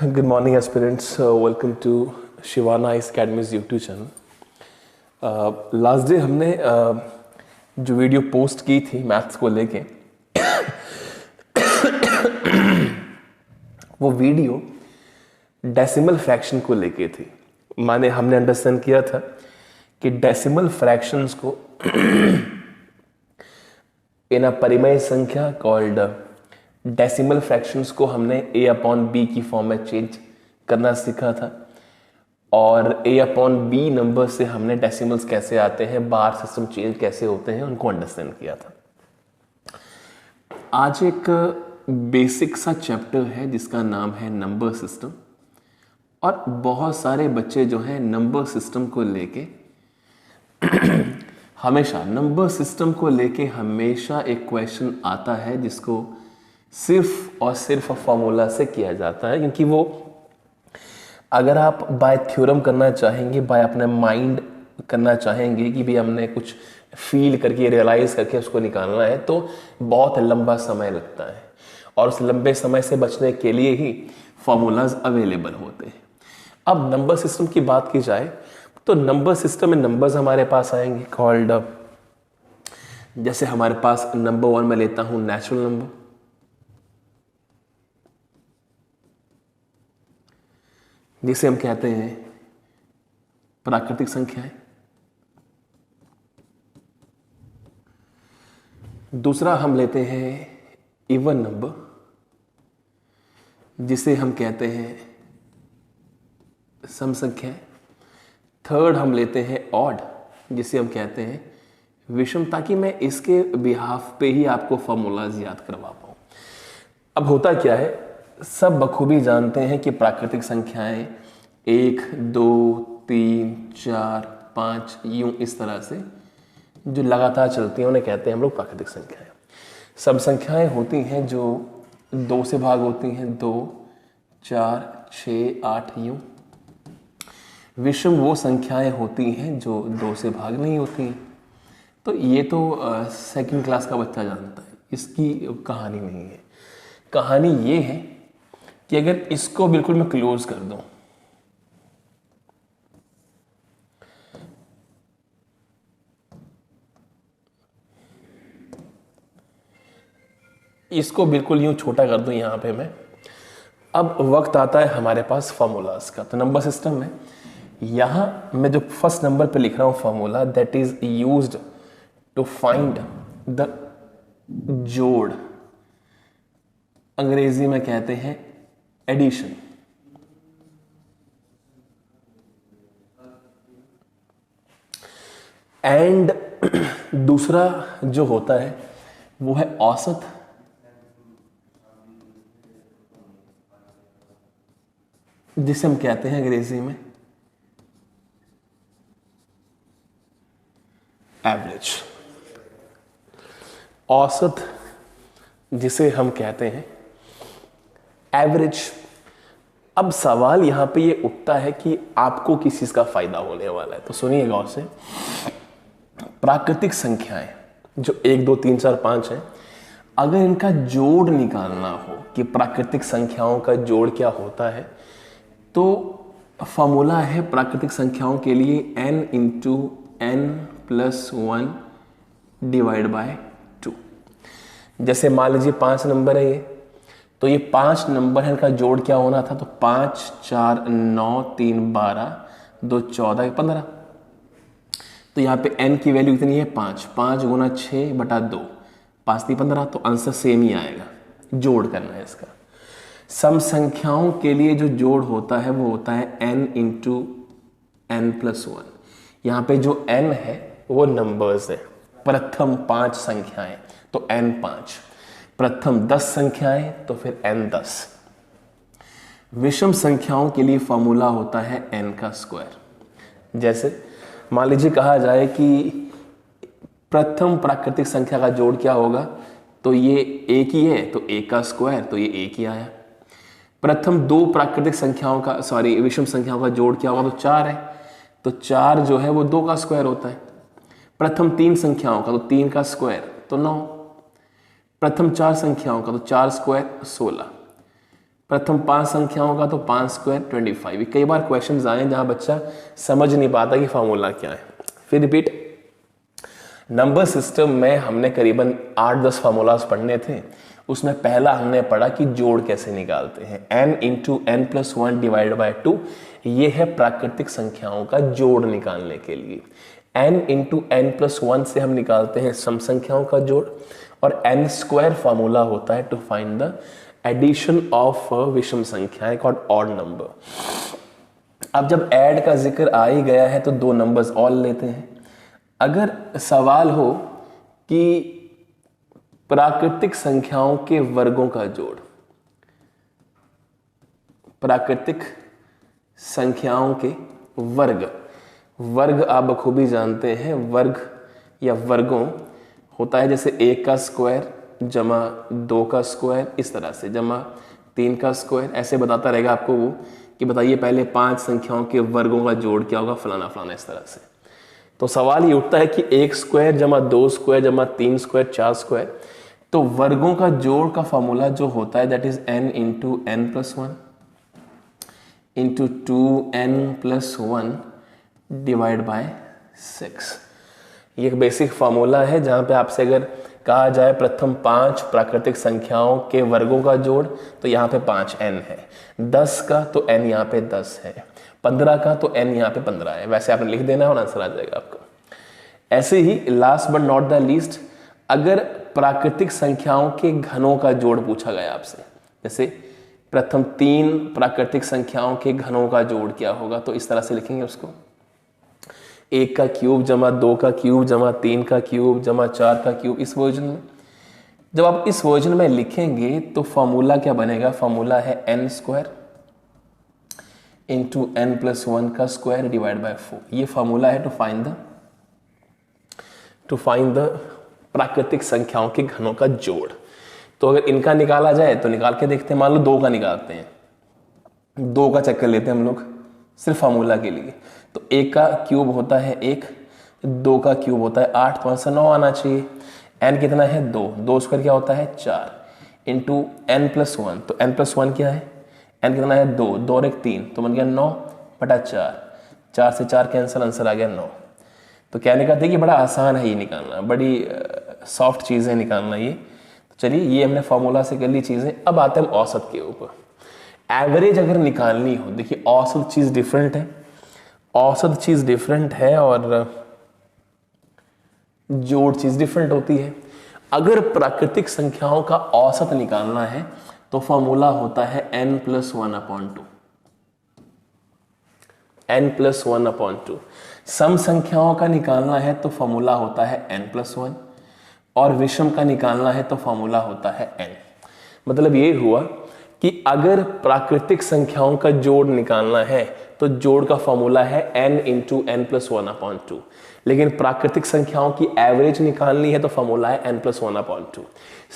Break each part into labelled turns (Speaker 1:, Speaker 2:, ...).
Speaker 1: Good morning, aspirants. Welcome to Shivana Academy's YouTube channel. Last day हमने जो video post की थी maths को लेके वो वीडियो डेसिमल फ्रैक्शन को लेके थी। माने हमने अंडरस्टैंड किया था कि डेसिमल फ्रैक्शंस को इन अ परिमेय संख्या कॉल्ड डेसिमल फ्रैक्शंस को हमने a अपॉन बी की फॉर्म में चेंज करना सीखा था और a अपॉन बी नंबर से हमने डेसिमल्स कैसे आते हैं, बार सिस्टम चेंज कैसे होते हैं, उनको अंडरस्टैंड किया था। आज एक बेसिक सा चैप्टर है जिसका नाम है नंबर सिस्टम और बहुत सारे बच्चे जो हैं नंबर सिस्टम को लेके हमेशा एक क्वेश्चन आता है जिसको सिर्फ और सिर्फ फॉर्मूला से किया जाता है, क्योंकि वो अगर आप बाय थ्योरम करना चाहेंगे, बाय अपने माइंड करना चाहेंगे कि भी हमने कुछ फील करके रियलाइज करके उसको निकालना है तो बहुत लंबा समय लगता है और उस लंबे समय से बचने के लिए ही फॉर्मूलाज अवेलेबल होते हैं। अब नंबर सिस्टम की बात की जाए तो नंबर सिस्टम में नंबर्स हमारे पास आएंगे कॉल्ड, जैसे हमारे पास नंबर 1 में लेता हूं नेचुरल नंबर, जिसे हम कहते हैं प्राकृतिक संख्याएं। दूसरा हम लेते हैं इवन नंबर, जिसे हम कहते हैं सम संख्याएं। थर्ड हम लेते हैं ऑड, जिसे हम कहते हैं विषम, ताकि मैं इसके बिहाफ पे ही आपको फॉर्मूलाज याद करवा पाऊं। अब होता क्या है, सब बखूबी जानते हैं कि प्राकृतिक संख्याएं 1, 2, 3, 4, 5 यूं इस तरह से जो लगातार चलती हैं उन्हें कहते हैं हम लोग प्राकृतिक संख्याएं। सब संख्याएं होती हैं जो 2 से भाग होती हैं, 2, 4, 6, 8 यूं। विषम वो संख्याएं होती हैं जो 2 से भाग नहीं होती हैं। तो ये तो सेकंड क्लास का बच्चा जानता है, इसकी कहानी नहीं है। कहानी ये है कि अगर इसको बिल्कुल मैं क्लोज कर दूं, इसको बिल्कुल यूं छोटा कर दूं यहां पे मैं, अब वक्त आता है हमारे पास फॉर्मूलाज का। तो नंबर सिस्टम में यहां मैं जो फर्स्ट नंबर पे लिख रहा हूं formula, that is used to find the जोड़, अंग्रेजी में कहते हैं एडिशन। एंड दूसरा जो होता है वो है औसत, जिसे हम कहते हैं अंग्रेजी में एवरेज। औसत जिसे हम कहते हैं एवरेज। अब सवाल यहां पे ये उठता है कि आपको किस चीज का फायदा होने वाला है, तो सुनिए गौर से। प्राकृतिक संख्याएं जो 1, 2, 3, 4, 5 है, अगर इनका जोड़ निकालना हो कि प्राकृतिक संख्याओं का जोड़ क्या होता है, तो फॉर्मूला है प्राकृतिक संख्याओं के लिए n into n plus 1 divide bye 2। जैसे मान लीजिए 5 नंबर है ये, तो ये 5 नंबर है, इनका जोड़ क्या होना था, तो 5, 4, 9, 3, 12, 2, 14, 15। तो यहाँ पे n की वैल्यू कितनी है, 5। 5 गुना 6 बटा 2, 5 3 15, तो आंसर सेम ही आएगा। जोड़ करना है इसका। सम संख्याओं के लिए जो जोड़ होता है वो होता है n इंटू n प्लस 1। यहाँ पे जो n है वो नंबर्स है, प्रथम 5 संख्याएं तो n 5, प्रथम 10 संख्याएं तो फिर n 10। विषम संख्याओं के लिए फॉर्मूला होता है n का स्क्वायर। जैसे मान लीजिए कहा जाए कि प्रथम प्राकृतिक संख्या का जोड़ क्या होगा, तो ये एक ही है तो a का स्क्वायर, तो ये एक ही आया। प्रथम 2 प्राकृतिक संख्याओं का विषम संख्याओं का जोड़ क्या होगा, तो 4 है, तो 4 जो है वो 2 का स्क्वायर होता है। प्रथम 3 संख्याओं का, तो 3 का स्क्वायर तो 9। प्रथम 4 संख्याओं का, तो 4 स्क्वायर 16। प्रथम 5 संख्याओं का तो 5 स्क्वायर 25। कई बार क्वेश्चन आए जहां बच्चा समझ नहीं पाता कि फॉर्मूला क्या है। फिर रिपीट, नंबर सिस्टम में हमने करीबन 8-10 फार्मूलाज पढ़ने थे। उसमें पहला हमने पढ़ा कि जोड़ कैसे निकालते हैं, n into N plus 1 divide by 2। ये है प्राकृतिक संख्याओं का जोड़ निकालने के लिए। n इंटू एन प्लस 1 से हम निकालते हैं सम संख्याओं का जोड़, और n स्क्वायर फार्मूला होता है to find the addition of विषम संख्याएं कॉल्ड ऑड नंबर। अब जब ऐड का जिक्र आ ही गया है तो 2 नंबर्स और लेते हैं। अगर सवाल हो कि प्राकृतिक संख्याओं के वर्गों का जोड़, प्राकृतिक संख्याओं के वर्ग आप बखूबी जानते हैं, वर्ग या वर्गों होता है जैसे 1 का स्क्वायर जमा 2 का स्क्वायर, इस तरह से जमा 3 का स्क्वायर, ऐसे बताता रहेगा आपको वो कि बताइए पहले 5 संख्याओं के वर्गों का जोड़ क्या होगा, फलाना फलाना, इस तरह से। तो सवाल ये उठता है कि 1 स्क्वायर जमा 2 स्क्वायर जमा 3 स्क्वायर 4 स्क्वायर, तो वर्गों का जोड़ का फॉर्मूला जो होता है that is n into N plus 1 into 2n plus 1 divide by 6। ये एक बेसिक फार्मूला है जहां पे आपसे अगर कहा जाए प्रथम 5 प्राकृतिक संख्याओं के वर्गों का जोड़, तो यहाँ पे 5n है। 10 का तो n यहाँ पे 10 है, 15 का तो n यहाँ पे 15 है। वैसे आपने लिख देना है और आंसर आ जाएगा आपका। ऐसे ही last but not the least, अगर प्राकृतिक संख्याओं के घनों का जोड़ पूछा गया आपसे, जैसे प्रथम 3 प्राकृतिक संख्याओं के घनों का जोड़ क्या होगा, तो इस तरह से लिखेंगे उसको, 1 का क्यूब जमा 2 का क्यूब जमा 3 का क्यूब जमा 4 का क्यूब, इस वर्जन में। जब आप इस वर्जन में लिखेंगे तो फॉर्मूला क्या बनेगा, फॉर्मूला है n square into N plus 1 का स्क्वायर डिवाइड बाय 4। ये फॉर्मूला है टू फाइंड द प्राकृतिक संख्याओं के घनों का जोड़। तो अगर इनका निकाला जाए तो निकाल के देखते हैं। मान लो 2 का निकालते हैं, 2 का चक्कर लेते हैं हम लोग सिर्फ फार्मूला के लिए। तो 1 का क्यूब होता है 1, 2 का क्यूब होता है 8, तो आंसर 9 आना चाहिए। n कितना है 2 स्क्वायर क्या होता है 4 इंटू एन प्लस 1, तो n प्लस 1 क्या है, n कितना है 2 और 1 3, तो बन गया 9/4, 4 से 4 कैंसिल, आंसर आ गया 9। तो कहने का देखिए बड़ा आसान है ये निकालना, बड़ी सॉफ्ट चीज़ है निकालना ये। तो चलिए ये हमने फार्मूला से कर ली चीज़ें। अब आते हैं औसत के ऊपर। एवरेज अगर निकालनी हो, देखिए औसत चीज़ डिफरेंट है, औसत चीज़ डिफरेंट है और जोड़ चीज़ डिफरेंट होती है। अगर प्राकृतिक संख्याओं का औसत निकालना है तो फॉर्मूला होता है n प्लस 1/2, n प्लस 1/2। सम संख्याओं का निकालना है तो फॉर्मूला होता है n प्लस 1, और विषम का निकालना है तो फॉर्मूला होता है n। मतलब ये हुआ कि अगर प्राकृतिक संख्याओं का जोड़ निकालना है तो जोड़ का फॉर्मूला है n इंटू एन प्लस 1/2, लेकिन प्राकृतिक संख्याओं की एवरेज निकालनी है तो फॉर्मूला है n प्लस 1/2।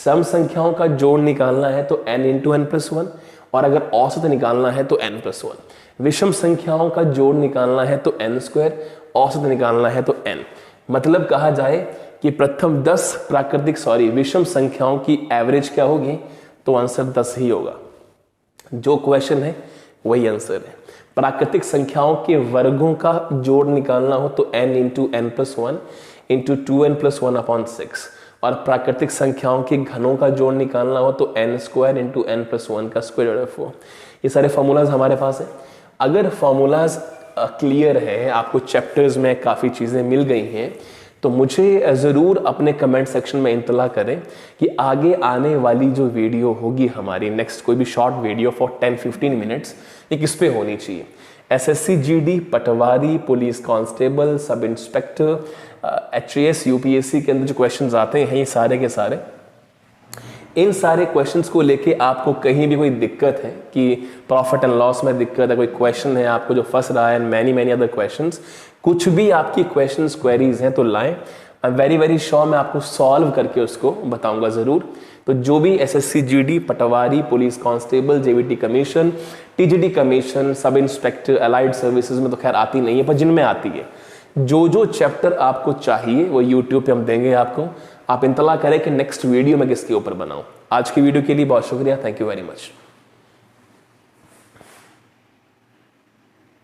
Speaker 1: सम संख्याओं का जोड़ निकालना है तो n इंटू एन प्लस 1, और अगर औसत निकालना है तो n प्लस 1। विषम संख्याओं का जोड़ निकालना है तो n स्क्वायर, औसत निकालना है तो n। मतलब कहा जाए कि प्रथम 10 विषम संख्याओं की एवरेज क्या होगी, तो आंसर 10 ही होगा। जो क्वेश्चन है वही आंसर है। प्राकृतिक संख्याओं के वर्गों का जोड़ निकालना हो तो n into N plus 1 into 2n plus 1/6, और प्राकृतिक संख्याओं के घनों का जोड़ निकालना हो तो n square into N plus 1 का स्क्वायर 4। ये सारे फॉर्मूलाज हमारे पास है। अगर फॉर्मूलाज क्लियर है, आपको चैप्टर्स में काफ़ी चीज़ें मिल गई हैं, तो मुझे ज़रूर अपने कमेंट सेक्शन में इत्तला करें कि आगे आने वाली जो वीडियो होगी हमारी, नेक्स्ट कोई भी शॉर्ट वीडियो फॉर 10-15 मिनट्स, ये किस पे होनी चाहिए। SSC GD, पटवारी, police constable, sub inspector, HAS UPSC के अंदर जो क्वेश्चंस आते हैं ये सारे के सारे, इन सारे क्वेश्चंस को लेके आपको कहीं भी कोई दिक्कत है कि प्रॉफिट एंड लॉस में दिक्कत है, कोई क्वेश्चन है आपको जो फंस रहा है, मैनी अदर क्वेश्चंस, कुछ भी आपकी क्वेश्चंस क्वेरीज हैं तो लाएं। आई एम वेरी श्योर मैं आपको सॉल्व करके उसको बताऊंगा ज़रूर। तो जो भी SSC GD, पटवारी, police constable, JVT commission, TGD commission, sub inspector, allied services में तो खैर आती नहीं है, पर जिनमें आती है, जो चैप्टर आपको चाहिए वो YouTube पे हम देंगे आपको। आप इंतला करें कि नेक्स्ट वीडियो में किसके ऊपर बनाऊं। आज की वीडियो के लिए बहुत शुक्रिया, थैंक यू वेरी मच।